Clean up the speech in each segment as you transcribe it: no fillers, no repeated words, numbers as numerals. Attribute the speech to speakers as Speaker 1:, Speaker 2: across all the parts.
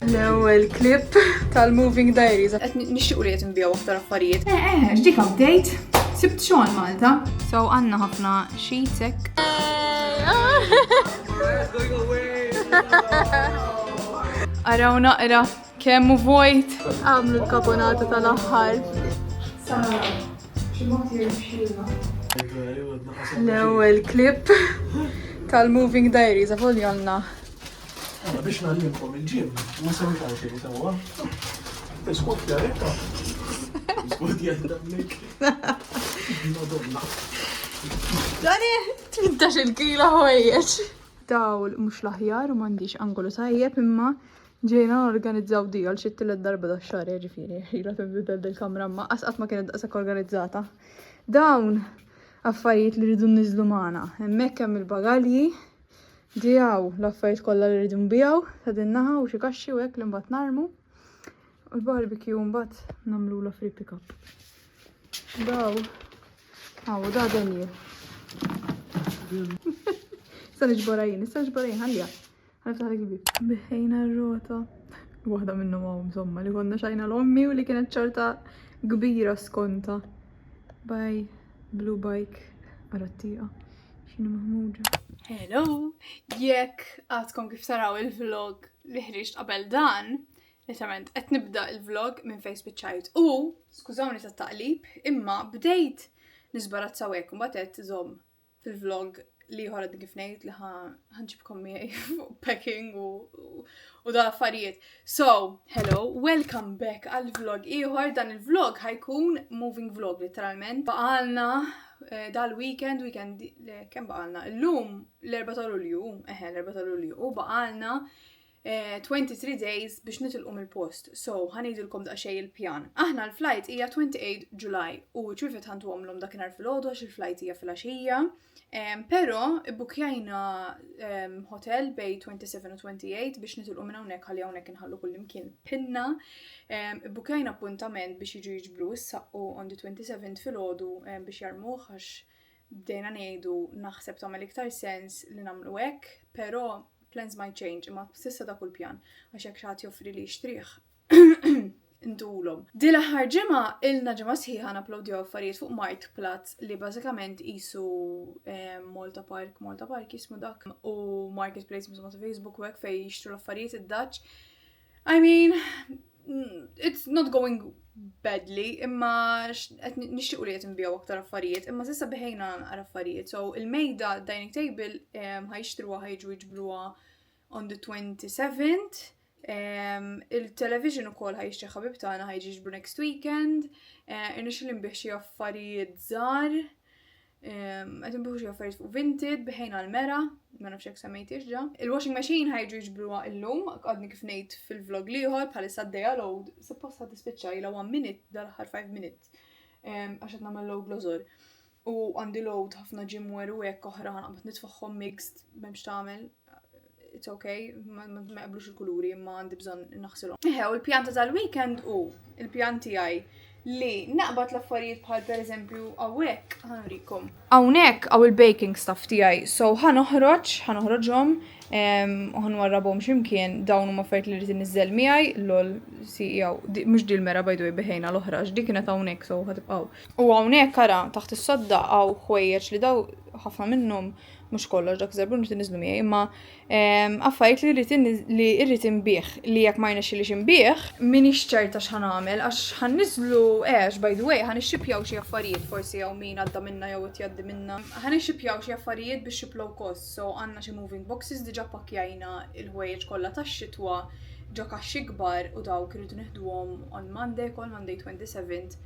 Speaker 1: L-ewwel clip tal-Moving Diaries. Qed nixtiequ li qed inbijaw aktar affarijiet.
Speaker 2: Ġdik update. Sibt xogħol Malta.
Speaker 1: So għandna ħafna sheetek. Araw naqra kemm hu vojt. Għamlu l-kaponata tal-aħħar. L-ewwel clip tal-Moving Diaries avolja għandna.
Speaker 3: biex nallimkom il-ġim, ma semmitaw xejn sewwa. Iskut jaretta. Iskut jajdamlik. Madonna.
Speaker 1: Dani, 18 kila ħwejjeġ. Dawl mhux l-aħjar u m'għandix angolu tajjeb imma ġejna organizzaw di għal xi tielet darba dax-xahar ġifieri. Ilha tinbidel bil-kamra ma qatt ma kienet daqshekk organizzata. Dawn affarijiet li rridu nniżlu magħna. Hemmhekk hemm il-bagalji. Dijaw l-affarijiet kollha li rridu nbijaw ta' din-naħa u xi kaxxi u hekk li mbagħad narmu. U l-barbecue mbagħad nagħmluha free pick-up. Daw. Da Daniel. Issa niġborajin, ħallija. Ħaniftaħ il-bib. Biħejna r-rota. Waħda minnhom hawn insomma li konna xajna l-ommi u li kienet ċorta kbira skonta. Bye, blue bike, arattija. X'inhu maħmuġa. Hello! Jekk għadkom kif taraw il-vlog li ħriġt qabel dan, literalment qed nibda il-vlog minn fejn spiċċajt. U, skużawni tat-taqlib, imma bdejt nisbarazzaw hekk u mbagħad qed iżomm fil-vlog li ħorad kif ngħid li ħanġibkom miegħi fuq packing u da affarijiet. So, hello, welcome back għal vlog ieħor. Dan il-vlog ħajkun moving vlog literalment. Baqalna dal-weekend kemm baqalna? Illum l-4 ta' Lulju, l-4 ta' Lulju, u baqalna 23 days biex nitilqu mill-post. So, ħanidilkom daqsxejn il-pjan. Aħna l-flight hija 28 July u ċurfet ħantuhomlhom dakinhar fil-għodu għax il-flight hija fil-għaxija. Pero ibbukjajna hotel bej 27 u 28 biex nitilqu minn hawnhekk ħalli hawnhekk inħallu kull imkien pinna. Ibbukjajna appuntament biex jiġu jiġbru s-saqqu on the 27 fil-għodu biex jarmuh għax bdejna ngħidu naħseb tagħmel iktar sens li nagħmlu hekk, però plans might change imma s'issa dak kull pjan għax hekk xi ħadd joffri li jixtrih. Intulhom. Di l-aħħar ġimgħa ilna ġimgħa sħiħa napplowdjaw affarijiet fuq Marktplatz li bażikament qisu Malta Park jismu dak u Marketplace misma ta' Facebook u hekk fejn jixtru l-affarijiet id-Dutch. I mean, it's not going badly, imma qed nixtiequ li qed inbijaw aktar affarijiet, imma s'issa beħejna naqra affarijiet. So il-mejda dining table ħajixtruha ħajġu jiġbruha on the 27th. Il-television ukoll ħajixtri ħabib tagħna ħajġi jiġbru next weekend. Irnexxu li nbieħ xi affarijiet żgħar. Qed inbieħu xi affarijiet fuq Vinted, biħejna l-mera, ma nafx hekk semmejtix ġa. Il-washing machine ħajġu jiġbruha llum, għadni kif ngħid fil-vlog ieħor bħalissa d-dejja load, suppost ħadd tispiċċa ilha 1 minute dal-aħħar 5 minutes. Għax qed nagħmel load l-ożor. U għandi load ħafna ġimwer u hekk oħra ħanqbad nitfaħħom mixed m'hemmx tagħmel. It's okay, ma qablux il-kuluri, imma għandi bżonn naħsilhom. U l-pjan ta' tal-weekend il-pjan tiegħi li naqbad l-affarijiet bħal pereżempju hawnhekk ħanurikom. Hawnhekk hawn il-baking stuff tiegħi, so ħanoħroġhom u ħanwarrabhom x'imkien dawn huma affarijiet li rrid inniżżel miegħi lol CEO. Mhux di l-mera by the way beħejna l-oħra dik kienet hawnhekk so ħatibqgħu. U hawnhekk ara taħt is-sodda hawn ħwejjeġ li daw ħafna minnhom mhux kollox dak żerbun li tinniżlu miegħi, imma affarijiet li rrid inbih li jekk ma jnexxilix inbih m'iniex ċerta x'ħanagħmel għax ħanniżlu by the way ħanixxipjaw xi affarijiet forsi hawn min għadda minna jew qed jgħaddi minna. Ħanixxipjaw xi affarijiet biex xi low cost, so għandna xi moving boxes diġà pakkjajna il-ħwejjeġ kollha tax-xitwa ġo kaxxi kbar u dawk irridu nieħduhom on Monday 27th.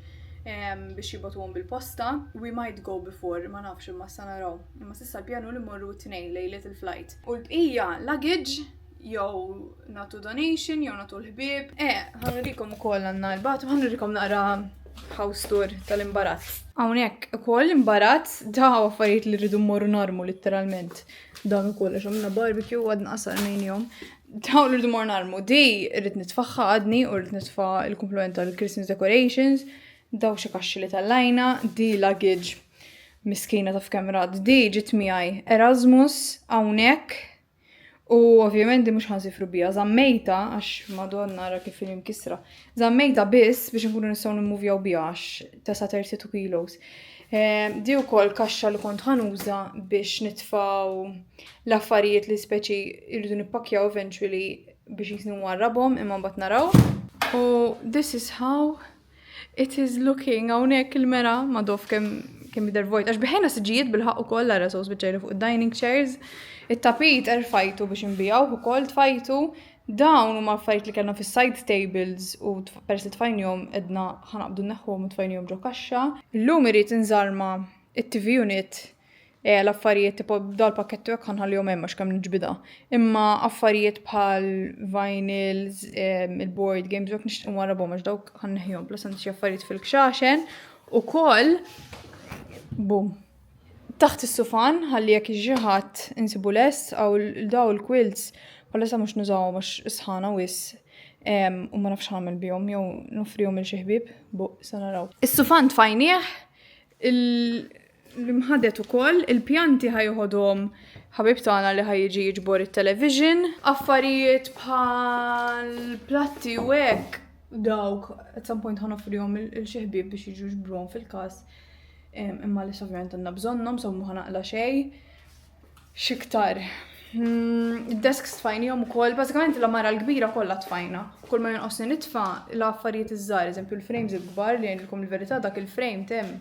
Speaker 1: Biex jibatuhom bil-posta. We might go before, ma nafx imma sa naraw. Imma s'issa l-pjanu li mmorru t-tnejn lejlet il-flight. U l-bqija luggage jew nagħtu donation jew nagħtu l-ħbieb. Ħanurikom ukoll għandna l-batu, ħanurikom naqra house tour tal-imbarazz. Hawnhekk ukoll imbarazz daw affarijiet li rridu mmorru narmu literalment. Dan ukoll għax għamilna barbecue u għadna qasar mejnihom. Daw li rridu mmorru narmu. Di rrid nitfaħħa għadni u rrid nitfa' il-komplement tal-Christmas decorations. Daw xi kaxxi li tal-lajna, di luggage miskina ta' f'kemm rad, di ġiet miegħi Erasmus hawnhekk U ovvjament di mhux ħansifru bija, żammejta għax Madonna ra kif film kisra. Żammejta biss biex nkunu nistgħu nimmuvjaw bija għax tesa 32 kilos. Di wkoll kaxxa li kont ħanuża biex nitfgħu l-affarijiet li speċi jridu nippakjaw eventually biex jisnu warrabhom imma mbagħad naraw. U this is how it is looking hawnhekk il-mera madof kemm jidher vojt għax biħejna siġijiet bil-ħaq ukoll ara sew spiċċajli fuq id-dining chairs. It-tapit erfajtu biex inbijaw ukoll tfajtu dawn huma affarijiet li kellna fis-side tables u peress li tfajnihom edna ħanaqbdu nneħħuhom u tfajnihom ġo kaxxa. Illum irid inżarma it-TV unit l-affarijiet tipo dal-pakkettu jekk ħanħallihom hemm għax kemm niġbidha. Imma affarijiet bħal vinyls, il-board games jekk nixtieq nwarrabhom għax dawk ħanneħħihom plus għandi xi affarijiet fil-kxaxen ukoll bum. Taħt is-sufan ħalli jekk iġġiħat insibu lest aw daw il-quilts bħalissa mhux nużawhom għax isħana wis u ma nafx ħagħmel bihom jew nofrihom il xi ħbieb se naraw. Is-sufan tfajnieh l-imħadet ukoll il-pjanti ħajħodhom ħabib tagħna li ħajjiġi jiġbor it-television, affarijiet bħal platti u hekk dawk at some point ħanofrihom il xi ħbieb biex jiġu jiġbruhom fil-każ. Imma li ovvjament għandna bżonnhom so mhu ħanaqla xejn. X'iktar. Id-desks tfajnihom ukoll, bażikament l-amara l-kbira kollha tfajna. Kull ma jonqosni nitfa' l-affarijiet iż-żgħar, eżempju l-frames il-kbar li jgħidilkom il-verità dak il-frame temm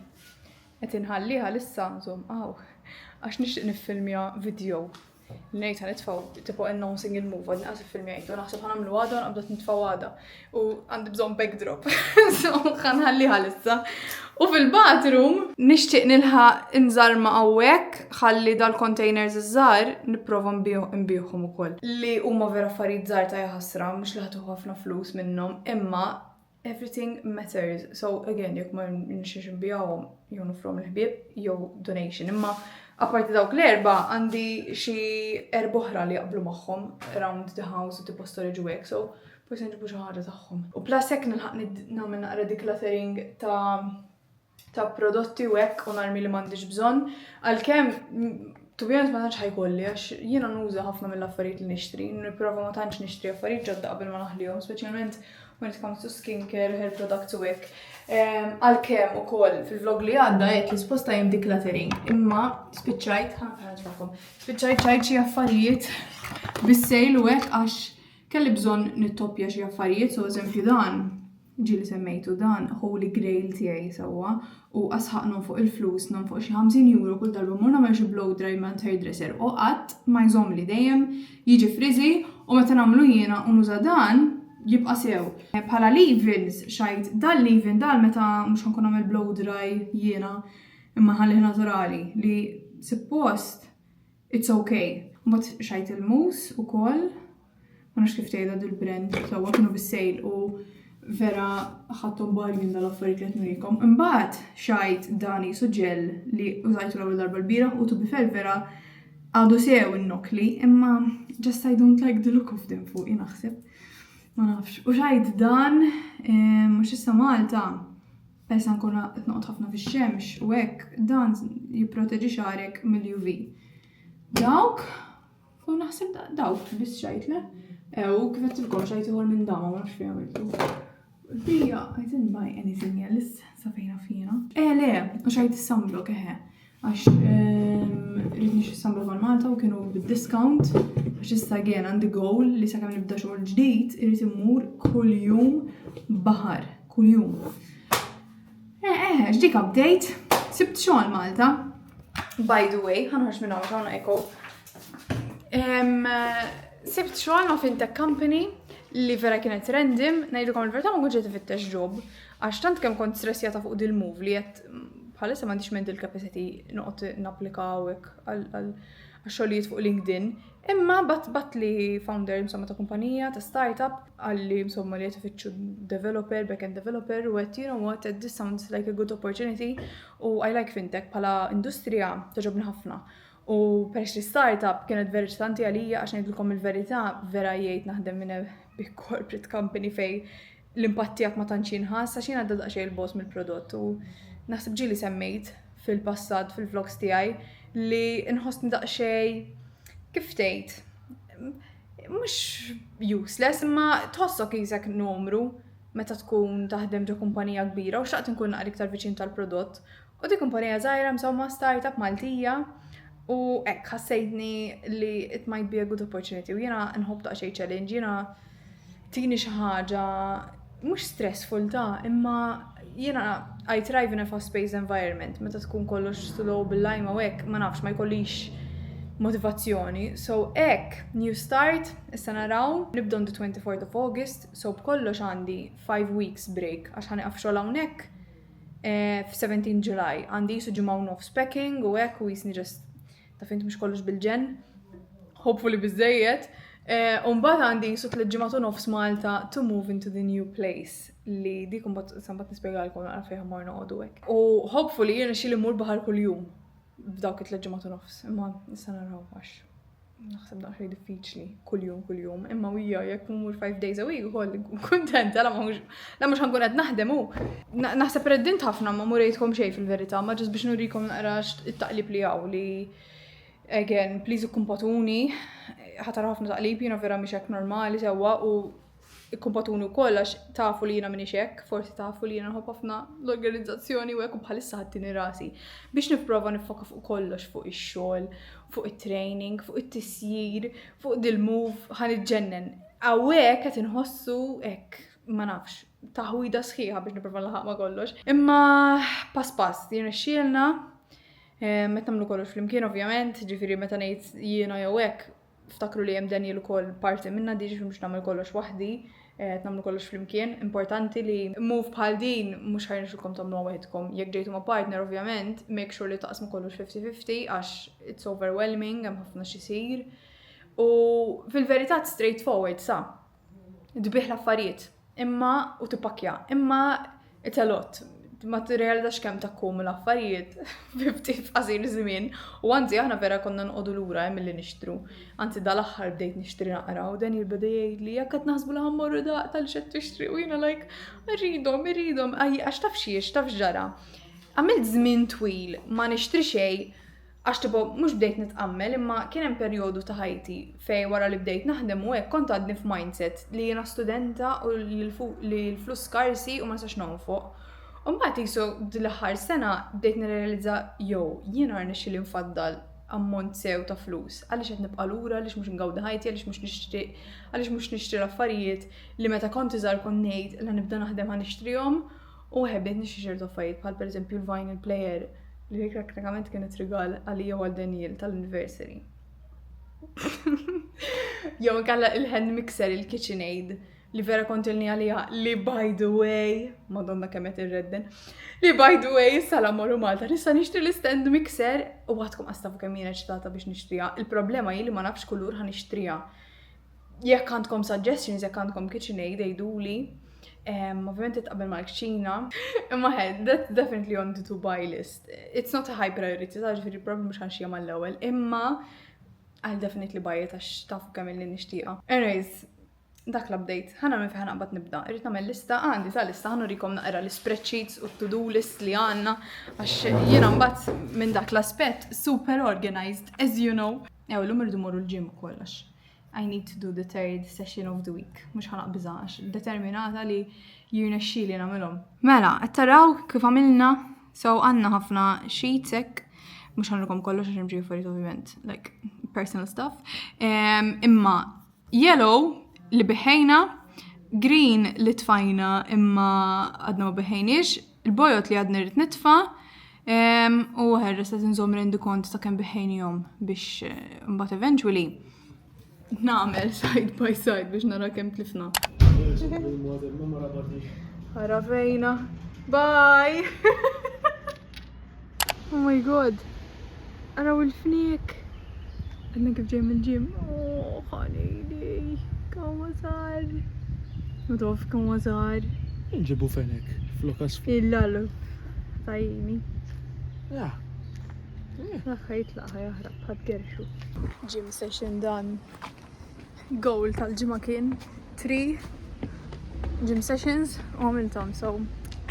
Speaker 1: qed inħalliha l'issa għax nixtieq niffilmja video. Ngħid ħanitfgħu tipo announcing il-move għad naqas iffilmjajtu naħseb ħanagħmlu għada u naqbdu nitfgħu għada. U għandi bżonn backdrop. So ħanħalliha l'issa. U fil-bathroom nixtieq nilħaq inżarma hawnhekk ħalli dal-containers iż-żgħar nipprova nbieħhom ukoll. Li huma vera affarijiet żgħar ta' ħasra mhux li ħadd ħafna flus minnhom, imma everything matters. So again, jekk ma nixtiex nbijawhom jew nofrhom l-ħbieb jew donation. Imma apparti dawk l-erba għandi xi erba' oħra li jaqblu magħhom around the house u tipo storage u hekk, so forsi nġibu xi ħaġa tagħhom. U plus hekk nilħaq nagħmel naqra decluttering ta' prodotti u hekk u narmi li m'għandix bżonn għalkemm to be honest ma tantx ħajkolli għax jiena nuża ħafna mill-affarijiet li nixtri, nipprova ma tantx nixtri affarijiet ġodda qabel ma naħlihom, speċjalment when it comes to skincare, hair products u hekk. Għalkemm ukoll fil-vlog li għadda qed li sposta jem decluttering, imma spiċċajt ċajt xi affarijiet bis-sejl u hekk għax kelli bżonn nittoppja xi affarijiet, so eżempju dan ġieli semmejtu dan holy grail tiegħi sewwa u asħaqnom fuq il-flus non fuq xi 50 euro kull darba mur nagħmel xi blow dry mant hairdresser u qatt ma jżommli dejjem jiġi friżi u meta nagħmlu jiena u nuża dan jibqa' sew. Bħala leave-ins xajt dal-leave-in dal meta mhux ħankun nagħmel blow dry jiena imma ħallih naturali li suppost it's okay. Mbagħad xajt il-mousse ukoll ma nafx kif tgħidha dil-brand sewwa kienu bis-sejl u vera ħadtom bargain dal-affarijiet li qed nurikom. Imbagħad xajt dani suġġell li użajtu l-ewwel darba l-bieraħ u to be fair vera għadu sew in-nokli imma just I don't like the look of them fuq naħseb. Ma nafx. U xajt dan mhux issa Malta peress nkun qed noqgħod ħafna fix-xemx u hekk dan jipproteġi xarek mill-UV. Dawk u naħseb dawk biss xajtle. Kif qed tilkom xajt ieħor minn dama ma nafx fejn għamiltu. Bija, I didn't buy anything else sa fejna fina. Le, u xajt is-sunblock għax rrid nixtri sunblock għal Malta u kienu bid-discount għax issa again għandi goal li sakemm nibda xogħol ġdid irid immur kuljum baħar, kuljum. Ġdik update, sibt xogħol Malta. By the way, ħanħarġ minn hawn hawn eko. Sibt xogħol ma' fintech company li vera kienet random, ngħidulkom il-verità ma kontx qed ifittex job għax tant kemm kont stressjata fuq dil-move li qed bħalissa m'għandix mental capacity noqgħod napplika hekk għal xogħlijiet fuq LinkedIn. Imma bat li founder insomma ta' kumpanija ta' startup għalli insomma li qed ifittxu developer, back-end developer u qed you know what, this sounds like a good opportunity u I like fintech bħala industrija toġobni ħafna. U peress li startup kienet vera ċitanti għalija għax ngħidulkom il-verità vera jgħid naħdem minn big corporate company fej l-impatt tiegħek ma tantx jinħass għax jien għadda daqsxejn il-boss mill-prodott u naħseb ġieli semmejt fil-passat fil-vlogs tiegħi li nħossni daqsxejn kif tgħid mhux useless, imma tħossok jisek numru meta tkun taħdem ġo kumpanija kbira u xtaqt nkun naqra iktar viċin tal-prodott. U di kumpanija żgħira msomma startup Maltija u hekk ħassejtni li it might be a good opportunity u jiena nħobb xejn challenge, jiena tini xi ħaġa mhux stressful imma jiena I thrive in a fast-paced environment meta tkun kollox slow bil-lajma u hekk ma nafx ma jkollix motivazzjoni. So new start, issa naraw, nibda on the 24th of August, so b'kollox għandi 5 weeks break għax ħaniqaf xogħol hawnhekk f'17 July. Għandi jisu ġimgħa u nofs packing u hekk u jisni just ta' fint mhux kollox bil-ġen. Hopefully biżejjed. Mbagħad għandi jisu 3 ġimgħat u nofs Malta to move into the new place li dik imbagħad nispjegalkom naqra fejn ħammar noqogħdu hekk. U hopefully jiena xi li mmur baħar kuljum. B'dawk it-3 ġimgħat u nofs, imma issa naraw għax naħseb daqsxejn diffiċli kuljum, imma wija jekk mmur 5 days a week ukoll kuntenta la mhux ħankun qed naħdem hu. Naħseb reddint ħafna ma murejtkom xejn fil-verità, ma ġust biex nurikom naqra it-taqlib li hawn li again please ikkumpatuni ħatar ħafna taqlib jiena vera mhix hekk normali sewwa u ikkumpatuni wkoll għax tafu li jiena m'iniex hekk, forsi tafu li jiena nħobb ħafna l-organizzazzjoni u hekk bħalissa ħaddini rasi biex nipprova nifoka fuq kollox fuq ix-xogħol, fuq it-training, fuq it-tisjir, fuq dil-move ħaniġġennen. Hawnhekk qed inħossu hekk ma nafx taħwida sħiħa biex nipprova nlaħaq ma' kollox. Imma pass jiena xxielna meta nagħmlu kollox flimkien ovvjament, ġifieri meta ngħid jiena jew hekk ftakru li hemm Daniel ukoll parti minna diġi mhux nagħmel kollox waħdi, nagħmlu kollox flimkien. Importanti li move bħal din mhux ħajnexxukom tagħmluha waħedkom. Jekk ġejtu ma' partner ovvjament, make sure li taqsmu kollox 50-50 għax it's overwhelming, hemm ħafna xi jsir. U fil-verità straightforward sa. Tbieħ l-affarijiet, imma u tippakja, imma it's a lot. Ma tirrealizzax kemm takkum l-affarijiet ftit qasir żmien. U anzi aħna vera konna nqogħdu lura milli nixtru. Anzi dal-aħħar bdejt nixtri naqra u dan jibda jgħidli jekk qed naħsbu li ħammorru daq tal-xed tixtri u jiena like irridhom għax taf xiex taf ġara. Għamilt żmien twil ma nixtri xejn għax tipo mhux bdejt nitqammel imma kien hemm perjodu ta' ħajti fejn wara li bdejt naħdem u hekk kont għadni f'mindset li jiena studenta u li l-flus skarsi u ma nistax nonfoq. U mbagħad qisu l-aħħar sena bdejt nirrealizza jiena rnexxi li nfaddal ammont sew ta' flus. Għaliex qed nibqa' lura, għaliex mhux ngawda ħajti, għaliex mhux nixtri l-affarijiet li meta kont iżgħar kont ngħid li nibda naħdem ħa nixtrihom u ħebbet nixtri ċertu affarijiet bħal pereżempju l-vinyl player li pratikament kienet rigal għalija għal Daniel tal-anniversary. Jew inkella il-hand mixer, il-KitchenAid li vera kontilni għalija li by the way, madonna kemmet irredden, li by the way, salam morru Malta, nista nixtri l-stand mixer u għadkom għastafu kemm jiena ċitata biex nixtrija. Il-problema hi li ma nafx kullur ħan nixtrija. Jekk għandkom suggestions, jekk għandkom KitchenAid jgħiduli, ovvjament titqabel mal-kċina, imma that's definitely on the to buy list. It's not a high priority, ġifieri probably mhux ħanxija mal-ewwel, imma I'll definitely buy it għax tafu kemm li nixtieqa. Anyways, dak l-update, ħana minn fiħan għabat nibda. Irrit nagħmel lista, għandi ta' lista, ħanu rikom naqra l-spreadsheets u to-do list li għanna, għax jiena mbagħad minn dak l-aspett super organized, as you know. L-lum irridu morru l-gym kollox. I need to do the 3rd session of the week. Mhux ħanaqbiża għax determinata li jirnexxieli nagħmilhom. Mela, qed taraw kif għamilna, so għandna ħafna sheets hekk, mhux ħanrikom kollox għax imġi affarijiet ovvjament, like personal stuff. Imma yellow li biħejna, green li tfajna imma għadna ma biħejniex, il-bojot li għadna rrit nitfa, u ħerres għet nżom rendi kont ta' kem biħejnijom biex mbagħad eventually nagħmel side by side biex nara kem tlifna. Ħarafejna. Bye! Oh my god. Araw il-fnik. Għadna kif ġej mill-ġim. Oh, ħanili. Kom għazar. Ndof kom għazar.
Speaker 3: Nġibu fenek, flokas fl.
Speaker 1: Il-lallu. Tajini.
Speaker 3: Ja.
Speaker 1: Laħħajt laħħa jahrab, ħad gerxu. Gym session dan. Goal tal-ġimma kien 3 gym sessions u għamiltom, so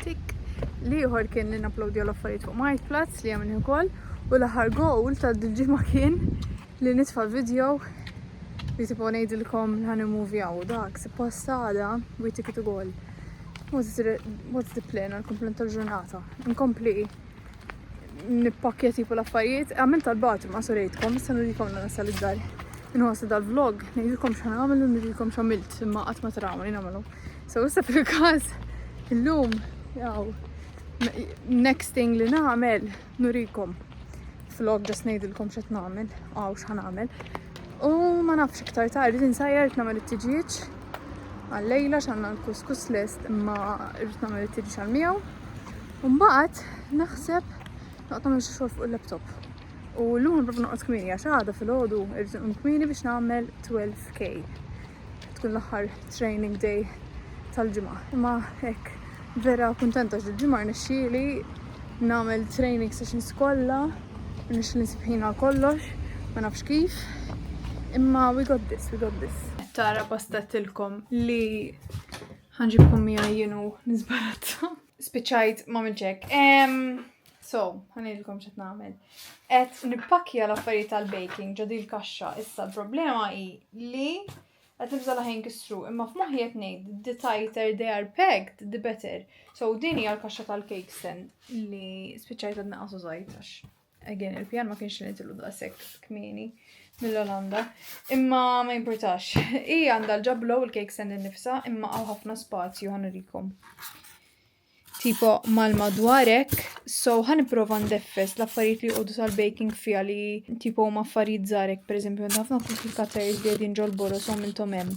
Speaker 1: tik. Liħor kien li n-upload l-affarijiet fuq Marketplace li għamilni ukoll u l-aħħar goal tal-ġimma kien li nitfa' video li tipo ngħidilkom ħan immuvjaw dak suppost għada we ticket to goal. What's the plan għal-komplement tal-ġurnata? Nkompli nippakkja tipo l-affarijiet, għamil tal-bat ma sorejtkom, issa nurikom nasal id-dar. Inħossi dal-vlog, ngħidilkom x'ħan għamil u nurikom x'għamilt, imma qatt ma taraw li nagħmlu. So issa fil-każ illum jaw next thing li nagħmel nurikom vlog ġas ngħidilkom x'qed nagħmel, x'ħan għamel. U ma nafx iktar tard insajjert nagħmel it-tiġiġ għal-lejla x'għandna l-kuskus lest imma rrid nagħmel it-tiġiġ għal-miegħu. U mbagħad naħseb noqgħod nagħmel xi xogħol fuq il-laptop. U llum nipprova noqgħod kmieni għax għada filgħodu irrid inqum kmieni biex nagħmel 12K. Tkun l-aħħar training day tal-ġimgħa. Imma hekk vera kuntenta x'il-ġimgħa rnexxieli nagħmel training sessions kollha, nixli nsib ħin għal kollox, ma nafx kif. Imma we got this. Tara pastattilkom li ħanġibkom mija jienu nizbarazza. Spiċajt ma milċek. So, ħanidilkom x'qed nagħmel. Qed nippakkja l-affarijiet tal-baking ġodi l-kaxxa. Issa l-problema hi li qed nibża laħin kisru, imma f'moħħi qed ngħid the tighter they are pegged, the better. So din hija l-kaxxa tal-cake stand li spiċajt qed naqasu żgħid għax again il-pjan ma kienx nitillu daqshekk kmieni mill-Olanda. Imma ma importax. Hija għandha l-ġablo u l-cake stand innifsa, imma hawn ħafna spazju ħanurikom. Tipo mal-madwarek, so ħanipprova ndeffes l-affarijiet li jqogħdu tal-baking fiha li tipo ma affarijiet żgħarek, pereżempju għandna ħafna complicated li qegħdin ġolboru so minnhom hemm.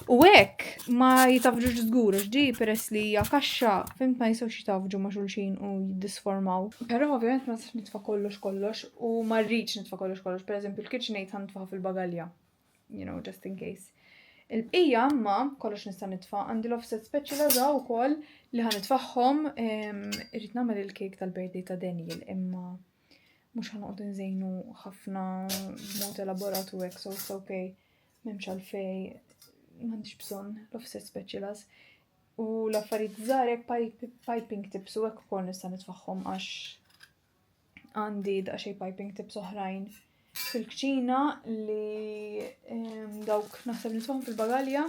Speaker 1: U hekk ma jitafġux żgur ġdi peress li hija kaxxa, fimt ma jistgħux jitafġu ma' xulxin u jiddisformaw. Però ovvjament ma nistax nitfa' kollox u ma rridx nitfa' kollox, pereżempju l-KitchenAid ħanitfaħa fil-bagalja. You know, just in case. Il-bqija ma kollox nista' nitfa' għandi l-offset spatula żgħar ukoll li ħanitfagħhom irrid nagħmel il-cake tal-birthday ta' Daniel imma mhux ħanoqgħod inżejnu ħafna b'mod elaborat u hekk so it's okay. M'hemmx għalfejn m'għandix bżonn l-offset spatulas. U l-affarijiet żgħar hekk piping tips u hekk ukoll nista' nitfagħhom għax għandi daqsxejn piping tips oħrajn fil-kċina li dawk naħseb nitfagħhom fil-bagalja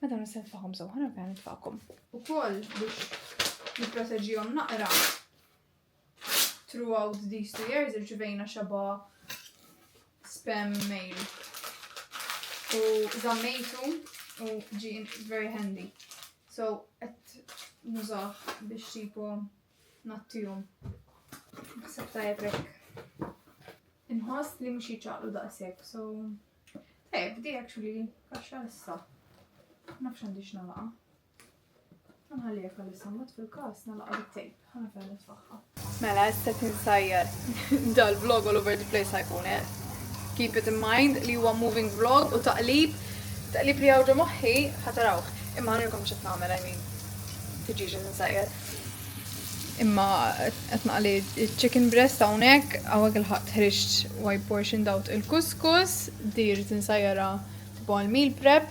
Speaker 1: meta nista' nitfagħhom sew ħana bħal nitfagħhom. Ukoll biex nipproteġihom naqra throughout these 2 years irċivejna xaba spam mail. U żammejtu u ġie very handy. So qed nużah biex tipo nattihom. Naħseb tajjeb hekk. Inħoss li mhux jiċċaqlu daqshekk, so tajjeb di actually kaxxa issa. Nafx għandix nalaqa. Nħalli jekk għal-issa mod fil-każ nalaqa bit-tejp. Ħana fejn nitfaħħa. Mela issa tinsajjar dal-vlog all over the place ħajkun keep it in mind li huwa moving vlog u taqlib li għawġa moħħi ħatarawh. Imma ħanilkom x'qed nagħmel I mean tiġiġ tinsajjar. Imma qed naqli chicken breast hawnhekk hawnhekk il-ħadd ħriġt white portion dawt il-kuskus, dir tinsajjara tipo għal-meal prep.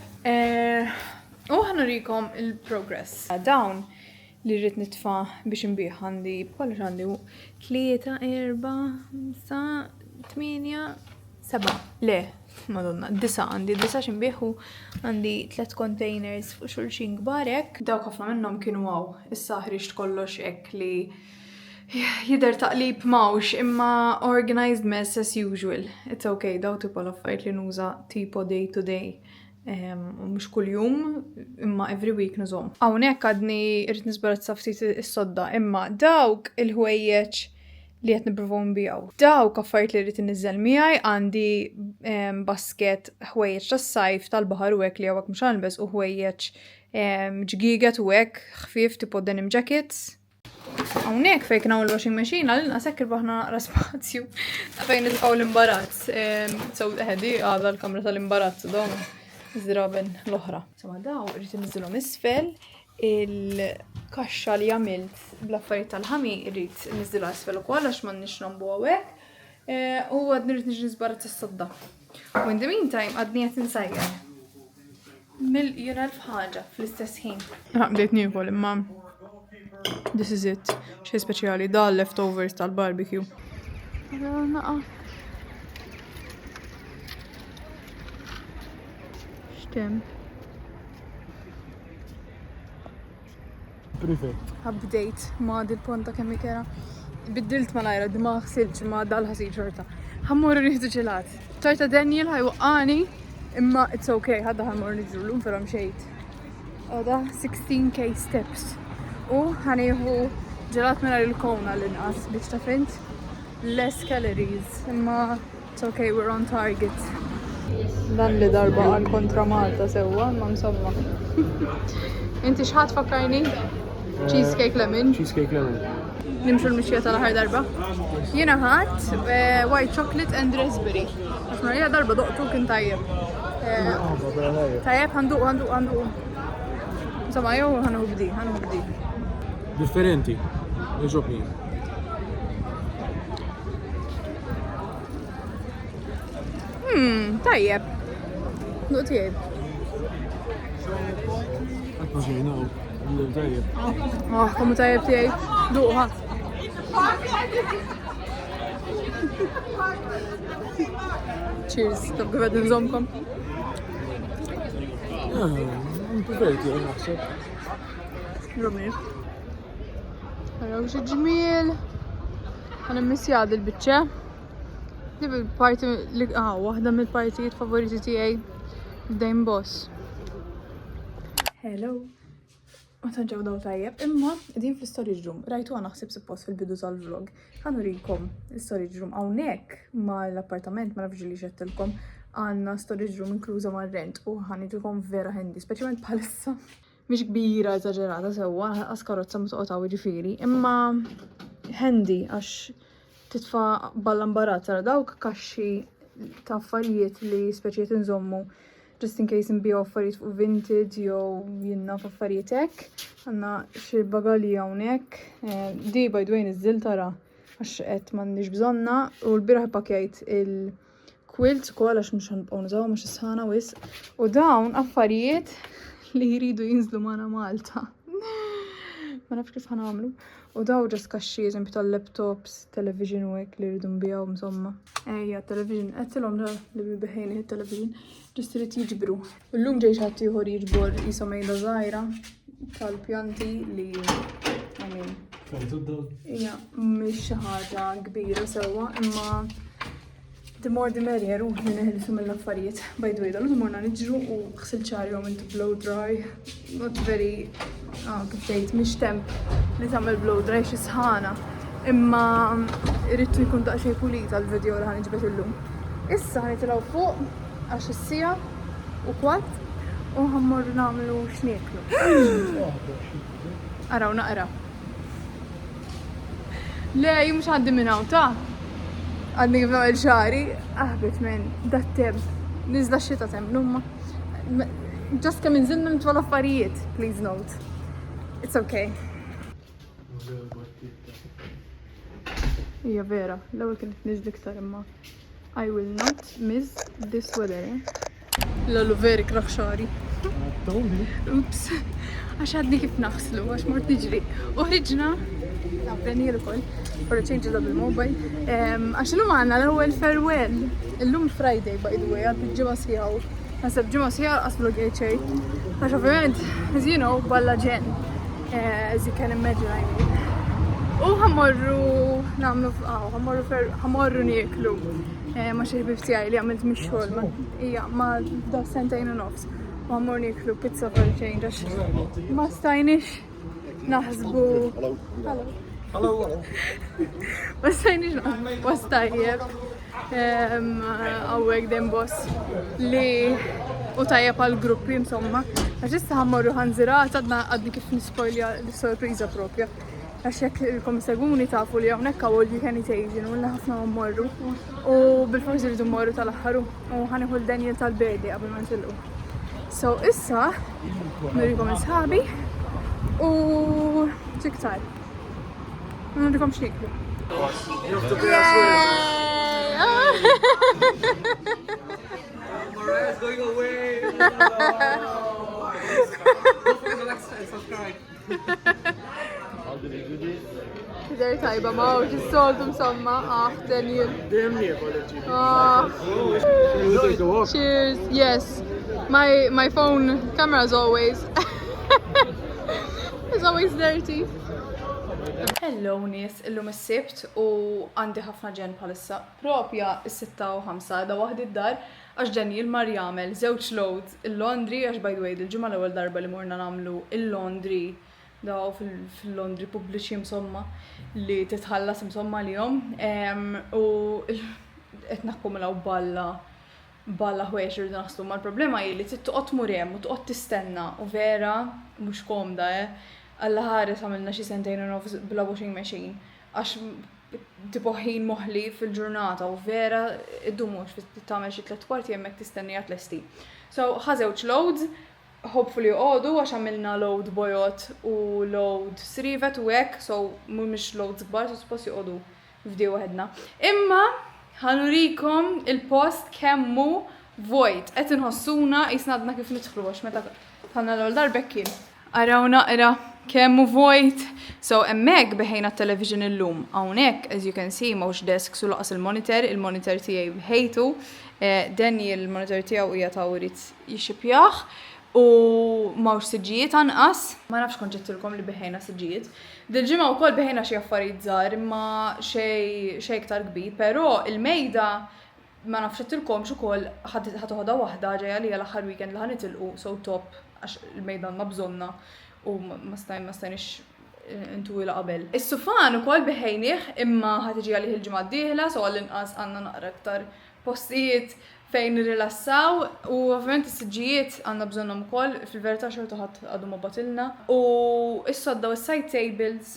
Speaker 1: U ħanurikom il-progress. Dawn li rrid nitfa' biex inbih għandi bħalix għandi 3, 4, 5, 8, 7. Le, madonna, 9 għandi 9 xinbieħu għandi 3 containers fuq xulxin kbar hekk. Dawk ħafna minnhom kienu għaw. Issa ħriġt kollox hekk li jidher taqlib mawx imma organized mess as usual. It's okay, daw tipo l-affarijiet li nuża tipo day to day. Mux kull jum, imma every week nużom. Hawnhekk għadni irrid nisbarazza ftit is-sodda, imma dawk il-ħwejjeġ li qed nippruvaw nbijaw. Dawk affarijiet li rrid inniżel miegħi għandi basket ħwejjeġ tas-sajf tal-baħar u hekk li hawnhekk mhux ħanilbes u ħwejjeġ ġgieget u hekk ħfief tipo denim jackets. Hawnhekk fejn kien hawn il-washing machine għal-inqas hekk irbaħna naqra spazju fejn nilqgħu l-imbarazz. So ħedi għadha l-kamra tal-imbarazz dawn. Zraben l-oħra. Soma daw irrid inniżilhom isfel il-kaxxa li għamilt bl-affarijiet tal-ħami irrid inniżilha isfel ukoll għax m'għandniex nagħmlu hawnhekk u għadni rrid niġi nisbarazz is-sodda. U in the meantime għadni qed insajjar. Miljun elf ħaġa fl-istess ħin. Bdejt niekol imma this is it. Xejn speċjali da leftovers tal-barbecue. Kem?
Speaker 3: Prefect.
Speaker 1: Update ma dil-ponta kemm kera. Biddilt malajra di ma ħsilx ma dal-ħasil xorta. Ħammurru nieħdu ġelat. Torta Daniel ħajwaqqani imma it's okay, ħadda ħammurru niġru l-lum ferra mxejt. Oda 16k steps. U ħanieħu ġelat minna il-kona l-inqas biex ta' fint. Less calories, imma it's okay, we're on target. Dan li darba għal kontra Malta sewa, ma msomma. Inti xħat fakkarni? Cheesecake lemon.
Speaker 3: Cheesecake lemon.
Speaker 1: Nimxu l-mixja tal-ħar darba. Jiena ħadd white chocolate and raspberry. Għax marija darba doqtu kien tajjeb. Tajjeb għanduq. Insomma, jew ħanu bdi.
Speaker 3: Differenti. Iġobni.
Speaker 1: Tajjeb. Duq tiegħi.
Speaker 3: Għatma ġejna u l-tajjeb.
Speaker 1: Komu tajjeb tiegħi. Duq ħa. Cheers, tab kif qed nżommkom.
Speaker 3: Preferti, naħseb.
Speaker 1: Romir. Għaraw xie ġmiel. Għana missjad il-bicċa. Dib il-parti li waħda mill-partijiet favoriti tiegħi f'Dejn Boss. Hello. Ma tanġaw daw tajjeb, imma din fl-storage room. Rajtu għana naħseb suppost fil-bidu tal-vlog. Għanu rikom l-storage room hawnhekk ma l-appartament ma nafx li xettilkom għanna storage room inkluża ma' rent u ħaniġikom vera handy, speċjalment bħalissa. Mhix kbira eżaġerata sewwa, għas karozza mtoqgħod ġifieri, imma handy għax titfa' ball-ambarat tara dawk kaxxi ta' affarijiet li speċiet inżommu just in case nbiju affarijiet fuq vintage jew jinnna f'affarijiet hekk. Għandna xi bagalija hawnhekk. Di by the way niżżil tara għax qed m'għandniex bżonna u l-bieraħ ippakkjajt il-quilts ukoll għax mhux ħanbqgħu nużawhom għax is-sħana wisq. U dawn affarijiet li jridu jinżlu magħna Malta. Ma nafx kif ħanagħmlu. U daw ġas kaxxi eżempju tal-laptops, television u hekk li rridu nbijaw insomma. Ejja, television, qedtilhom da li bibeħejni it-television, ġust irid jiġbru. Illum ġej xi ħadd ieħor jiġbor qishom mejda żgħira tal-pjanti li hija mhix xi ħaġa kbira sewwa, imma the more the merrier u neħilsu mill-affarijiet. By the way, dal-għu morna niġru u xsil ċari għom into blow dry. Not very, kif tgħid, mhix temp li tagħmel blow dry xi sħana. Imma irridtu jkun daqsxejn pulita l-video li ħaniġbed illum. Issa ħanitilgħu fuq għax is-sija u kwart u ħammorru nagħmlu x'nieklu. Araw naqra. Le, mhux għaddi minn hawn ta' għadni kif nagħmel xari, aħbet minn dat-tem, nizda xita tem, numma. Just kemm inżilna nitwa l-affarijiet, please note. It's okay. Hija vera, l-ewwel kienet niżli iktar imma I will not miss this weather. L-għallu veri kraħ xari. Oops. Għax għadni kif naħslu, għax mort niġri. Uħriġna, Daniel ukoll, for a change double mobile. Għax l-lum għanna l-ewwel farewell. L-lum Friday, by the way, għad ġimgħa sħiħaw. Nasab ġimgħa sħiħaw qas vlog xejn. Għax ovvjament, as you know, balla ġen. As you can imagine, I mean. U ħammorru namlu ħammorru nieklu. Ma xi ħbib tiegħi li għamilt mix-xogħol ma da sentejn u nofs. U ħammorru nieklu pizza for a change għax ma stajniex naħsbu. Hello. Ma stajniex naħsbu post tajjeb. Għawek Dejn Boss li u tajjeb għal-gruppi insomma. Għax issa ħammorru ħanżirat għadni kif nispoilja l-sorpriża propja. Għax jekk ilkom seguni tafu li hawnhekk all you can eat Asian u ħafna mmorru. U bil-forsi rridu mmorru tal-aħħar u ħanieħu l-Daniel tal-bedi qabel ma ntilqu. So issa nurikom isħabi u ċiktar. Nurikom x'niklu.
Speaker 4: Mariah's going away. Hopefully the next time, subscribe.
Speaker 1: Kider tajba ma u ġis-soltu msomma, Daniel.
Speaker 3: Damn near quality.
Speaker 1: Cheers, yes. My phone camera is always is always dirty. Hello nies, illum is-sibt u għandi ħafna ġen bħalissa. Propja is-6 u 5 da waħdi d-dar għax Daniel mar jagħmel żewġ loads il-laundry għax by the way il-ġimgħa l-ewwel darba li morna nagħmlu il-laundry daw fil-laundry pubbliċi insomma li titħallas insomma lihom u qed nakkumulaw balla ħwejx irridu naħslu ma l-problema hi li tittoqgħod tmur hemm u toqgħod tistenna u vera mhux komda Alla ħares għamilna xi sentejn u nofs bla washing machine għax tipo ħin moħli fil-ġurnata u vera id-dumux tagħmel xi 3 kwarti hemmhekk tistennija tlesti. So ħażewġ loads, hopefully għodu għax għamilna load bojot u load srivet u hekk, so mhumiex loads kbar, so suppost joqogħdu f'dej waħedna. Imma ħanurikom il-post kemmu vojt. Qed inħossuna jisnadna kif nidħlu għax meta tħanna l-ewwel darba kien. Araw naqra kemmu vojt. So hemmhekk beħejna t-television illum. Hawnhekk as you can see mawx desk su laqas il-monitor tiegħi ħejtu. Daniel il-monitor tiegħu hija ta' urid jixxipjaħ u mawx siġġijiet anqas. Ma nafx kont ġittilkom li beħejna siġġijiet. Dil-ġimgħa wkoll beħejna xi affarijiet żgħar imma xejn iktar kbir, però il-mejda ma nafx qedtilkomx ukoll ħatoħodha waħda ġejja li l-aħħar weekend li ħanitilqu so top għax il-mejdan ma bżonna u ma stajniex intuwila qabel. Is-sufan ukoll beħejnieh imma ħatiġi għalih il-ġimgħa d-dieħla so għall-inqas għandna naqra aktar postijiet fejn nirrilassaw u ovvjament is-siġġijiet għandna bżonnhom ukoll fil-verità xorta ħadd għadhom ma batilna u issoddaw is-side tables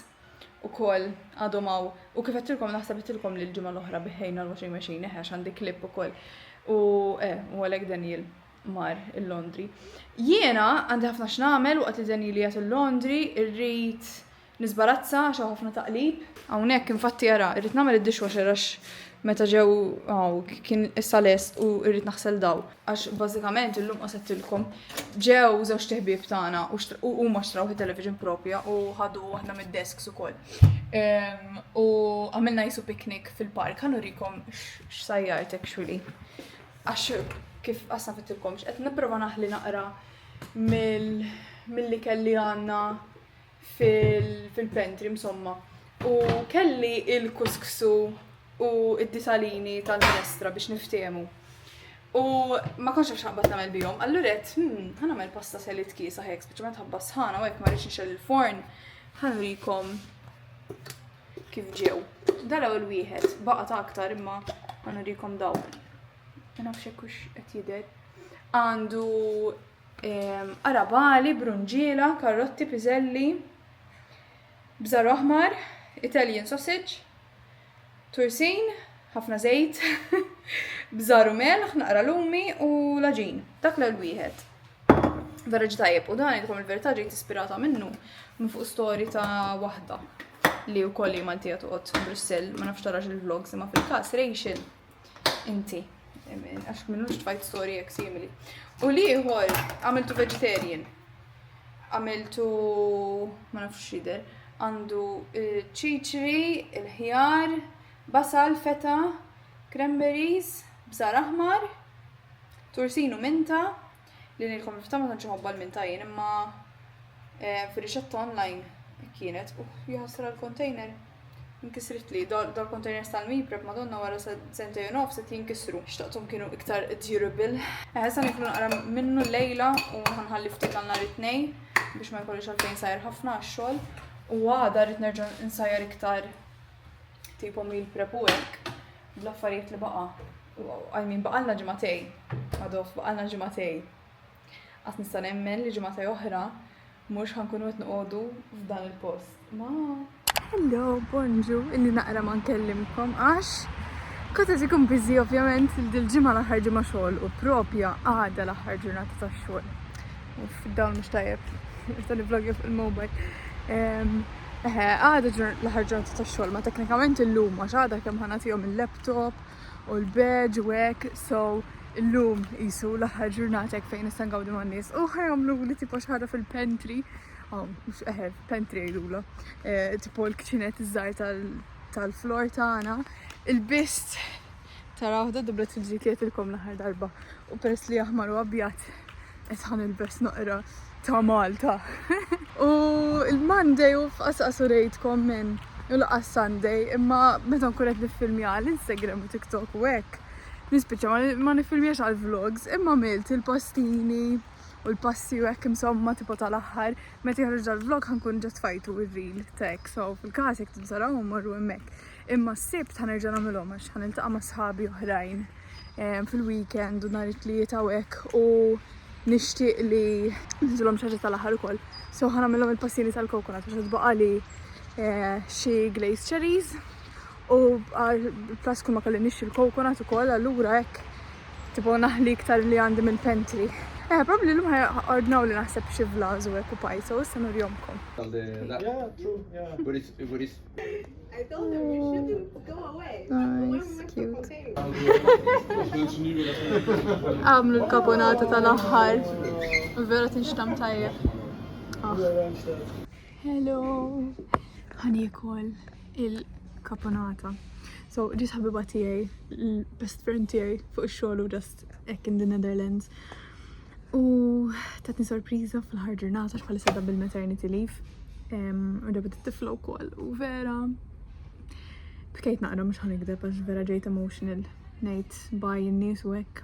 Speaker 1: ukoll għadhom hawn u kif qedtilkom naħseb qedtilkom li l-ġimgħa l-oħra beħejna l-washing machine għax għandi klipp ukoll u għalhekk Daniel mar il-laundry. Jiena għandi ħafna x'nagħmel u qed Daniel jagħti il-laundry irrid nisbarazza għax ħafna taqlib. Hawnhekk infatti jara irrid nagħmel id-dishwasher għax meta ġew kien issa lest u irrid naħsel daw. Għax bażikament illum qasettilkom ġew żewġ teħbieb tagħna u huma xtraw it-television propja u ħadu waħda mid-desks ukoll. U għamilna jisu picnic fil-park ħanurikom x'sajjart actually. Għax kif qasna fittilkomx qed nipprova naħli naqra milli kelli għandna fil-pantry insomma. U kelli il-kusksu u id-ditalini tal-minestra biex niftehmu. U ma konx nafx ħabbat nagħmel bihom. Allura qed ħanagħmel pasta selit kiesa hekk speċjalment ħabba sħana u hekk ma rridx nixel il-forn. Ħanurikom kif ġew. Dal-ewwel wieħed baqa' ta' aktar imma ħanurikom daw. Ma nafx hekk hux qed jidher. Għandu arabali, brunġiela, karotti, piżelli, bżar aħmar, Italian sausage, tursin, ħafna żejt, bżar u melħ, naqra lumi u laġin. Dak l-wieħed. Vera tajjeb u dan jidkom il-verità ġejt ispirata minnu minn fuq story ta' waħda li wkoll li Maltija toqgħod f'Brussell, ma nafx tarax il-vlogs imma fil-każ Rachel inti. Għax minnux tfajt story ek simili. U li ieħor għamiltu vegetarian. Għamiltu ma nafx xider. Għandu ċiċri, il-ħjar, basal, feta, cranberries, bżar aħmar, tursinu minta, li nilkom il-fta ma tanċu ħobba l-minta jien imma fil-rixetta online kienet. Jħassra l-container. Inkisrit li, dal-containers tal-meal prep madonna wara sentej u nofs qed jinkisru. Xtaqthom kienu iktar durable. Issa niklu naqra minnu lejla u ħanħalli ftit għal nhar it-tnejn biex ma jkollix għalfejn sajr ħafna għax-xogħol. U għada rrid nerġa' insajjar iktar tipo meal prep u hekk bl-affarijiet li baqa'. Baqalna ġimagħtejn. Għadof baqalna ġimagħtejn. Qatt nista' nemmen li ġimagħtej oħra mhux ħankunu qed noqogħdu f'dan il-post. Hello, bonġu, inni naqra ma nkellimkom għax kota ikun busy ovvjament il-ġimgħa l-aħħar ġimgħa xogħol u propja għada l-aħħar ġurnata tax-xogħol. Fid-dawn mhux tajjeb, qed vlogja fuq il-mobile. Għada l-aħħar ġurnata tax-xogħol ma teknikament illum għax għada kemm ħanatihom il-laptop u l-badge u hekk, so illum qisu l-aħħar ġurnata hekk fejn nista' ngawdi man-nies u ħajamlu li tipo xi ħaġa fil-pantry. Mux pantry għidula, tipo l-kċinet iż-żar tal-flor tagħna. Il-bist taraw da dublet fil-ġikiet ilkom l-aħħar darba u peress li aħmar u abjad Isħan il-bess naqra ta' Malta. U il-Monday u f'qasqasu rejtkom minn u laqas Sunday, imma meta nkun qed niffilmja għall-Instagram u TikTok u hekk. Nispiċċa ma nifilmjax għal-vlogs, imma għamilt il-postini u l-passi u hekk insomma tipo tal-aħħar. Meta joħroġ dal-vlog ħankun ġat fajtu ir-reel tek, so fil-każ jekk tibżaraw marru hemmhekk. Imma s-sibt ħanerġa' nagħmilhom għax ħaniltaqa' ma' sħabi oħrajn fil-weekend u nhar it-tlieta u hekk u nixtieq li nżilhom xi ħaġa tal-aħħar ukoll. So ħanagħmilhom il-passini tal-coconut biex tbaqali xi glazed cherries u plus kull ma kelli nixxi l-coconut ukoll allura hekk tipo naħli iktar li għandi mill-pantry. Probably l-lum ordnaw li naħseb xi vlaż u hekk u paj, so issa nurjomkom.
Speaker 3: Yeah, true, yeah.
Speaker 4: But it's
Speaker 5: I told them you shouldn't go away.
Speaker 1: Nice, cute.
Speaker 5: Okay.
Speaker 1: Għamlu l-kaponata tal-aħħar. Vera tinxtam tajjeb. Hello. Ħanikol il-kaponata. So, ġis ħabiba tiegħi, il-best friend tiegħi fuq ix-xogħol u just hekk in the Netherlands. U tatni sorpriża fl-ħar ġurnata x'bħalissa da bil-maternity leave. U ġabet it-tifla wkoll u vera bkejt naqra mhux ħanikdeb għax vera ġejt emotional ngħid bye in-nies u hekk.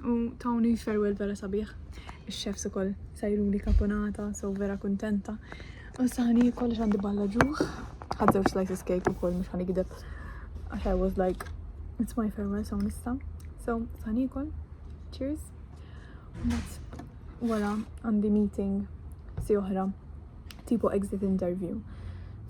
Speaker 1: U tawni farewell vera sabiħ. Ix-chefs ukoll sajruli kaponata, so vera kuntenta. U saħni koll għandi balla ġuħ. Ħadd żewġ slices cake ukoll mhux ħanikdeb għax I was like it's my farewell so nista. So saħni koll. Cheers. Wara għandi meeting si oħra tipo exit interview.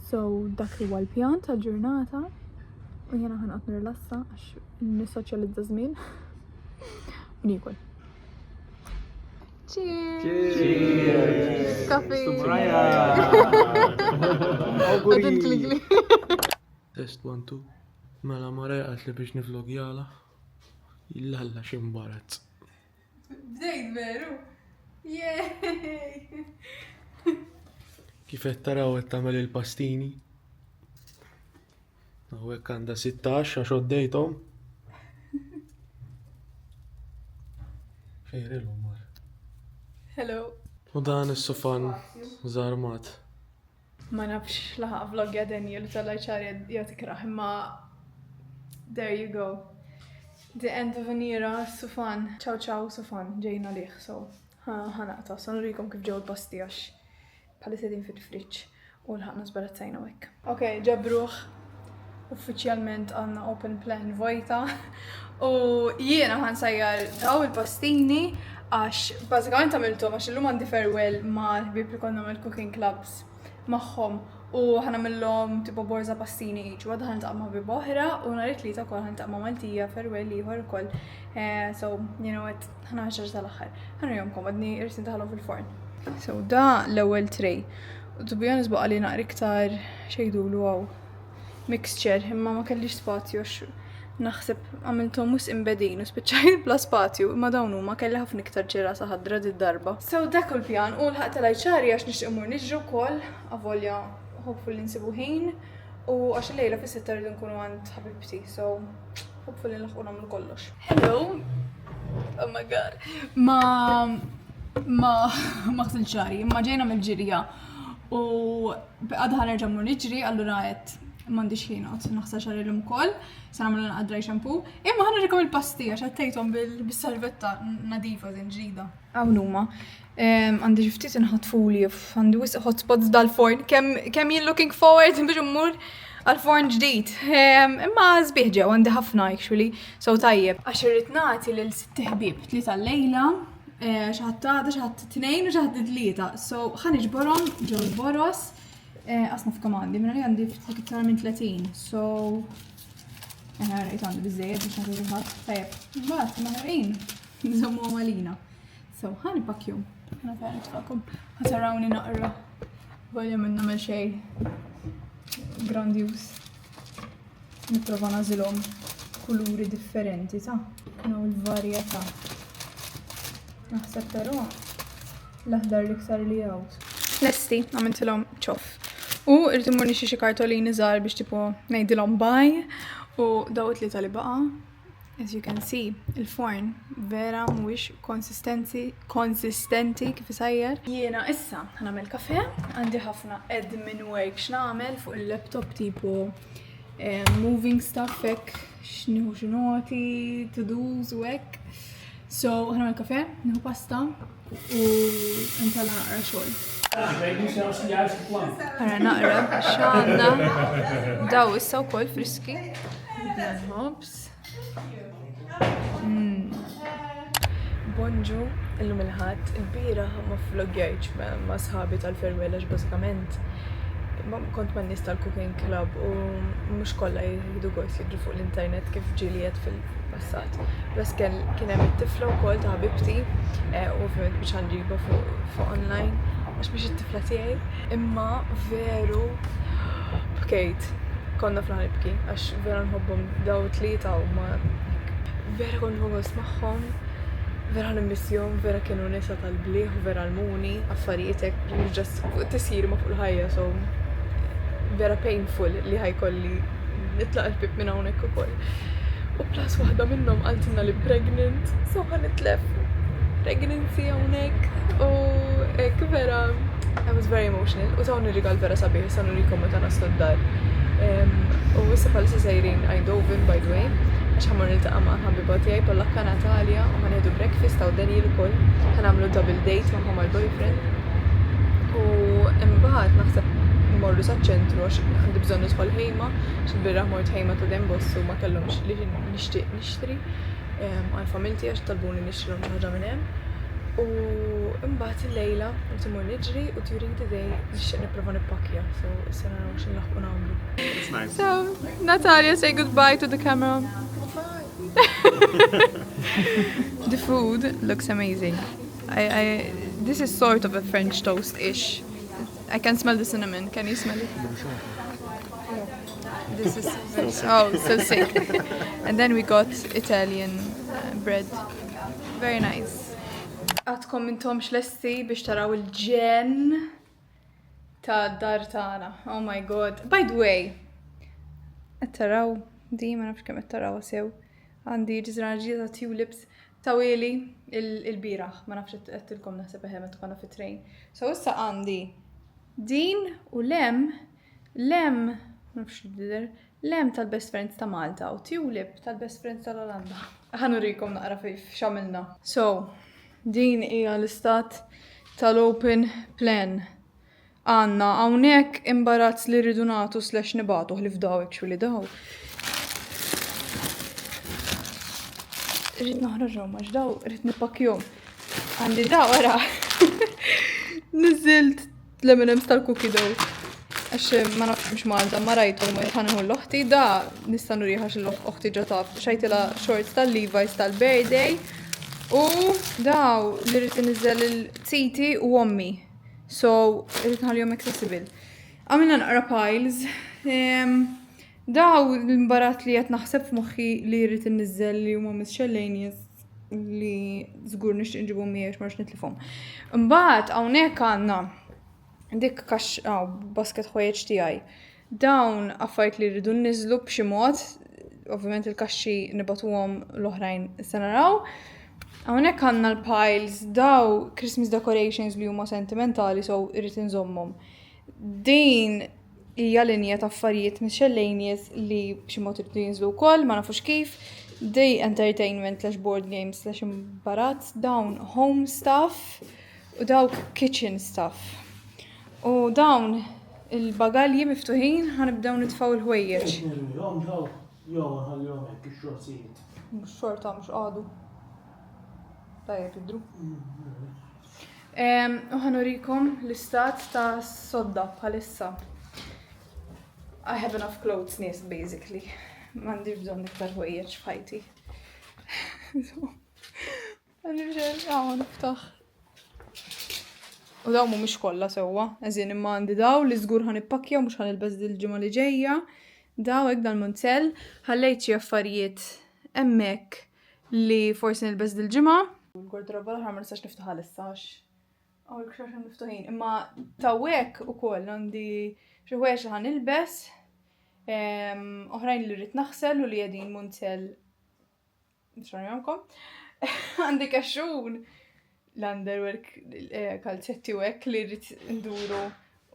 Speaker 1: So dak huwa l-pjan tal-ġurnata u jiena ħanqat nirlassa għax nissoċjalizza żmien u nikol. Cheers! Cheers! Coffee!
Speaker 3: Test 1, 2. Mela mara għat li biex nivlogjala. Illalla ximbarazz.
Speaker 1: Bdejt veru! Yay!
Speaker 3: Kif qed taraw qed tagħmel il-pastini. Hawnhekk għandha 16 għax għoddejthom. Fejrilhom mar.
Speaker 1: Hello!
Speaker 3: U dan is-sofan żarmat.
Speaker 1: Ma nafx laħaq vlog Daniel tal-ħajċar jatikraħ imma there you go. The end of an era, sofan. Ciao ciao sofan, ġejna liħ, so ħanaqta, sa nurikom kif ġew il-pasti għax bħalli sedin fil-friċ u l-ħakna zbarazzajna wek. Ok, ġabruħ uffiċjalment għanna open plan vojta u jiena ħan sajjar daw il-pastini għax bazzikament għamiltom għax l-lum għandi farewell ma l-ħbib li konna mill cooking clubs maħħom u ħana millom tipo borza pastini iċ għadha ħan taqma ħbib oħra u narit li ta' kol ħan taqma Maltija farewell liħor kol so you know what ħana ħaxġar tal-axħar ħana jomkom għadni irsin taħlu fil-forn. So da l-ewwel tray. U to be honest baqa li naqra iktar xejdulu għaw mixture imma ma kellix spazju għax naħseb għamiltom mus imbedin u spiċċajt bla spazju imma dawn huma kelli ħafna iktar ġirasa ħadra d-darba. So dak il-pjan u l-ħaq tal-ħajċari għax nixtieq imur niġru wkoll avolja hopefully nsibu ħin u għax il-lejla fis-sitta rridu nkunu għand ħabibti so hopefully nlaħqu nagħmlu kollox. Hello! Oh my god. Ma ħsil ċari, ma ġejna mill-ġirja u għadħa nerġa' mmur niġri, allura qed m'għandix ħinot, naħsar xari l-lum koll, sa nagħmlu nqaddrej shampoo, imma ħanerġakom il-pasti għax għattejthom bis-salvetta nadifa din ġdida. Hawn huma. Għandi xi ftit inħatfuli għandi wisq hotspots dal-forn, kemm jien looking forward biex immur għal-forn ġdid. Imma sbieħ ġew għandi ħafna actually, so tajjeb. Għax irrid nagħti lil sitt ħbieb tlieta llejla. Xaħat għada, xaħat t-tnejn u xaħat t-tlieta. So, ħan iġborom ġew boros. Asna f'komandi, minna li għandi iktar minn 30. So, rajt għandi bizzejed biex nagħti ħadd. Tajjeb, mbagħad maħrin nżommu għalina. So, ħan ipakjum. Ħana fejn nitfakom. Ħatarawni naqra. Volja minn nagħmel xejn grandius. Nipprova nagħżilhom kuluri differenti ta' kienu l-varjetà. Naħseb però l-aħdar li ktar li għawt. Lesti, għamiltilhom ċoff. U irrid immurni xi kartolini żgħar biex tipo ngħidilhom bye u dawt li tali baqa. As you can see, il-forn vera mhuwiex konsistenti kif isajjar. Jiena issa ħanagħmel kafe, għandi ħafna admin work x'nagħmel fuq il-laptop tipo moving stuff hekk, x'nieħu xi noti, to-dos u hekk. So ħanagħmel kafe, nieħu pasta u ntella naqra xogħol. Ħara naqra x'għandna daw issa wkoll friski. Hops. Bonġu, illum il-ħadd, il-bira ma vlogjajċ ma sħabi tal-farewell għax bażikament kont ma' nies tal-cooking club u mhux kollha jieħdu gost jidru fuq l-internet kif ġiliet fil-passat. Bas kien hemm it-tifla wkoll ta' ħabibti u ovvjament biex ħanġibha fuq online għax biex it-tifla tiegħi. Imma veru bkejt, konna fl-ħar nibki għax vera nħobbhom daw tlieta u ma vera kont gost magħhom. Vera nimmissjom, vera kienu nisa tal-bliħ u vera l-muni, affarietek, just tisir ma fuq il-ħajja, so vera painful li ħajkolli nitlaq il-pip minn hawnhekk ukoll. U plus waħda minnhom qaltilna li pregnant, so ħanitlef pregnancy hawnhekk u hekk vera I was very emotional u tawni rigal vera sabiħ, sa nurikom meta naslu d-dar. U issa bħalissa sejrin Eindhoven by the way. Għax ħamur niltaqa' ma' ħabiba tiegħi Pollakka Natalja u ħanieħdu breakfast u Daniel ukoll ħanagħmlu double date magħhom mal-boyfriend. U imbagħad naħseb mmorru saċ-ċentru għax għandi bżonn nidħol ħejma għax il-bieraħ mort ħejma ta' Den Boss u ma kellhomx li nixtieq nixtri għal familti għax talbuni nixtrilhom xi ħaġa minn hemm. U imbagħad il-lejla qed imur niġri u during the day nixtieq nipprova nippakkja, so issa naraw x'inlaħqu nagħmlu.
Speaker 3: It's nice.
Speaker 1: So, Natalia, say goodbye to the camera. The food looks amazing. This is sort of a French toast-ish. I can smell the cinnamon. Can you smell it? This is oh, so sick. And then we got Italian bread. Very nice. Għadkom intom xlesti biex taraw il-ġen ta' dar tagħna. Oh my god. By the way, taraw di ma nafx kemm qed taraw sew. Għandi ġizraġija ta' tulips tawili il-biraħ, ma nafx qedtilkom naħseb meta konna fit-train. So issa għandi din u lem ma nafx jidher, lem tal-best friends ta' Malta u tulip tal-best friends tal-Olanda. Ħanurikom naqra x'għamilna. So, din hija l-istat tal-open plan. Għandna hawnhekk imbarazz li rridu nagħtu / nibagħtu li fdaw actually daw. Rrid noħroġhom għax daw rrid nippakkjhom. Għandi daw wara. Niżilt l-M&M's tal-cookie dough. Għax ma nafx mhux Malta, ma rajthom ma jħanħu l-oħti da nista' nurieha l-oħti ġa taf. Xejtilha shorts tal-Levi's tal-birthday u daw li rrid inniżel il-titi u ommi. So rrid nħallihom accessible. Għamilna naqra piles. Daw l-imbarat li qed naħseb f'moħħi li jrid inniżel li huma miscellaneous li żgur nixtieq inġibhom miegħi ma rridx nitlifhom. Imbagħad hawnhekk għandna dik basket ħwejjeġ tiegħi. Dawn affarijiet li rridu nniżlu b'xi mod, ovvjament il-kaxxi nibagħtuhom l-oħrajn issa naraw. Hawnhekk għandna l-piles, daw Christmas decorations li huma sentimentali so irrid inżommhom. Din hija linja ta' affarijiet miscellaneous li b'xi mod irridu jinżlu wkoll, ma nafux kif. Day entertainment / board games / imbarazz, dawn home stuff u dawk kitchen stuff. U dawn il-bagalji miftuħin ħanibdew nitfgħu l-ħwejjeġ. Mhux xorta mhux għadu. Tajjeb idru. U ħanurikom l-istat ta' sodda bħalissa. I have enough clothes nies basically. M'għandix bżonn iktar ħwejjeġ f'ħajti. Niftaħ. U daw mhumiex kollha sewwa, eżin imma għandi daw li żgur ħanippakja u mhux ħanilbes il-ġimgħa li ġejja. Daw hekk dal-munzell, ħallejt xi affarijiet hemmhekk li forsi nilbes il-ġimgħa. Il-gwarderoba l-aħħar ma nistax niftaħha issa għax l-iktar miftuħin. Imma tawwek ukoll għandi xi ħwejjeġ li ħanilbes, oħrajn li rrid naħsel u li qegħdin munzell nxarjamkom. Għandi kaxxun l-underwear kalzetti u hekk li rrid nduru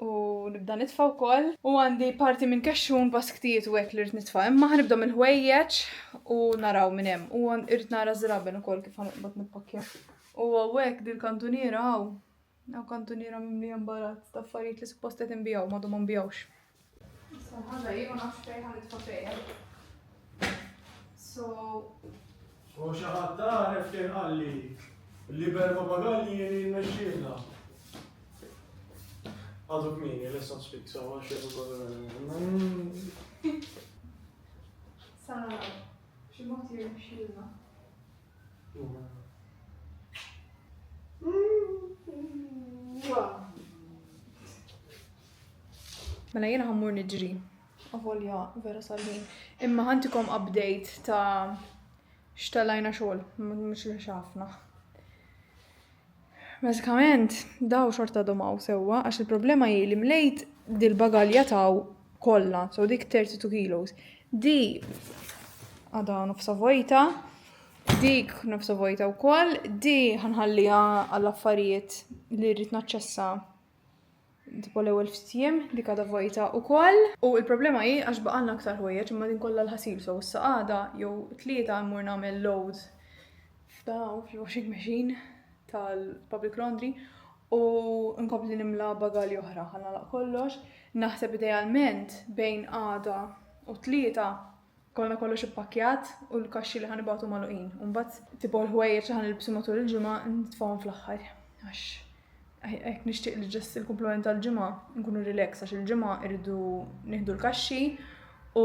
Speaker 1: u nibda nitfa' wkoll. U għandi parti minn kaxxun basktijiet u hekk li rrid nitfa'. Imma ħanibda mill-ħwejjeġ u naraw minn hemm. U irrid nara żraben ukoll kif ħanqbad nippakkja. U hawnhekk din kantuniera hawn. Hawn kantuniera mimlija mbarazz ta' affarijiet li suppost qed inbijaw m'għadhom ma nbijawx. Issa ħaġa jien ma nafx fejn ħanitfa' fejn. So
Speaker 3: U xaħat taref kien għalli li berba bagalli jeni n-mexxilna. Għadu kmini, let's not speak, so għax jebu
Speaker 1: Sara, xi mod jirnexxielna. Mela jiena ħammur niġri. Avolja vera sal-ħin. Imma ħantikom update ta' x'talajna xogħol, mhux li xafna. Bażikament, daw xorta domaw sewwa għax il-problema hi li mlejt dil-bagalja taw kollha, so dik 32 kilos. Di għadha nofsa vojta, dik nofsa vojta wkoll, di ħanħalliha għall-affarijiet li rrid naċċessa tipo l-ewwel ftiem dik għadha vojta wkoll. U l-problema hi għax baqalna aktar ħwejjeġ imma din kollha l-ħasil so issa għada jew tlieta mmur nagħmel load fil-washing machine tal-public laundry u nkompli nimla bagalji oħra ħanalaq kollox. Naħseb idealment bejn għada u tlieta kollha kollox ippakkjat u l-kaxxi li ħanibgħatu magħluqin. U mbagħad tipo l-ħwejjeġ li ħanilbsu matul il-ġimgħa nitfgħuhom fl-aħħar. Għax hekk nixtieq li ġest il-komplement tal-ġimgħa nkunu relax għax il-ġimgħa irridu nieħdu l-kaxxi u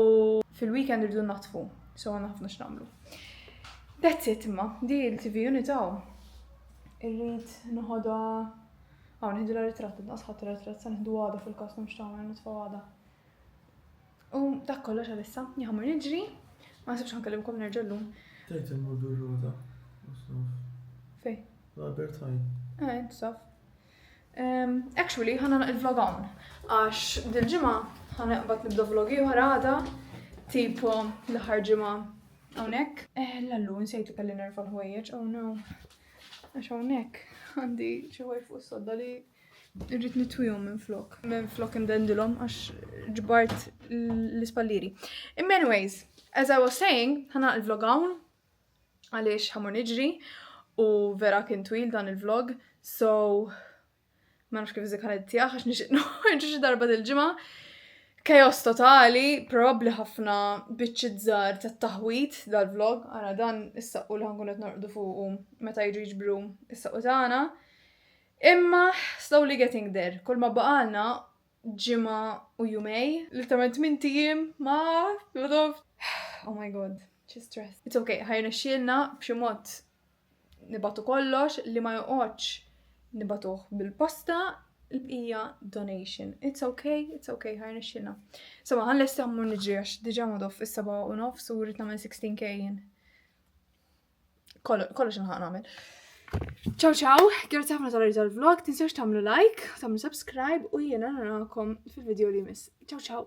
Speaker 1: fil-weekend irridu naħtfu. So għandna ħafna x'nagħmlu. That's it imma, di l-TV unit hawn. Irrid noħodha nieħdu l-ritratt, naqsħat ir-ritratt sa nieħdu għada fil-każ mhux tagħmel nitfgħu għada. U dak kollox għalissa, jħammur niġri, ma nsibx ħankellimkom nerġa' llum.
Speaker 3: Tgħid immur bir-rota.
Speaker 1: Fej?
Speaker 3: Albert Heijn.
Speaker 1: Saf. Actually, ħana il-vlog hawn. Għax dil-ġimgħa ħanaqbad nibda vlogi oħra għada, tipo l-aħħar ġimgħa hawnhekk. Lallu nsejtu kelli nerfa' l-ħwejjeġ, oh no. Għax hawnhekk għandi xi ħwejjeġ fuq is-sodda li rrid nitwihom minn flok indendilhom għax ġbart l-ispalliri. Anyways, as I was saying, ħana il-vlog hawn għaliex ħamur niġri u vera kien twil dan il-vlog, so ma nafx kif iżekkanet tiegħek għax nixtieq xi darba dil-ġimgħa. Chaos totali, probabbli ħafna biċċiet żgħar tat-taħwit dal-vlog, ara dan is-saqqu li ħankun qed norqdu fuqu meta jiġu jiġbru is-saqqu tagħna. Imma slowly getting there. Kull ma baqalna ġimgħa u jumej, literalment minn tiem ma oh my god, xi stress. It's okay, ħajna xxielna b'xi mod nibatu kollox li ma joqgħodx nibatuh bil-posta l-bqija donation. It's okay, ħajna xxielna. Sema ħanlesti għammur niġri għax diġà madof is-7:30 u rrid nagħmel 16K jien. Kollox inħaq nagħmel. Ciao, grazzi ħafna tal-vlog, tinsewx tagħmlu like, tagħmlu subscribe u jiena narakom fil-video li jmiss. Ciao.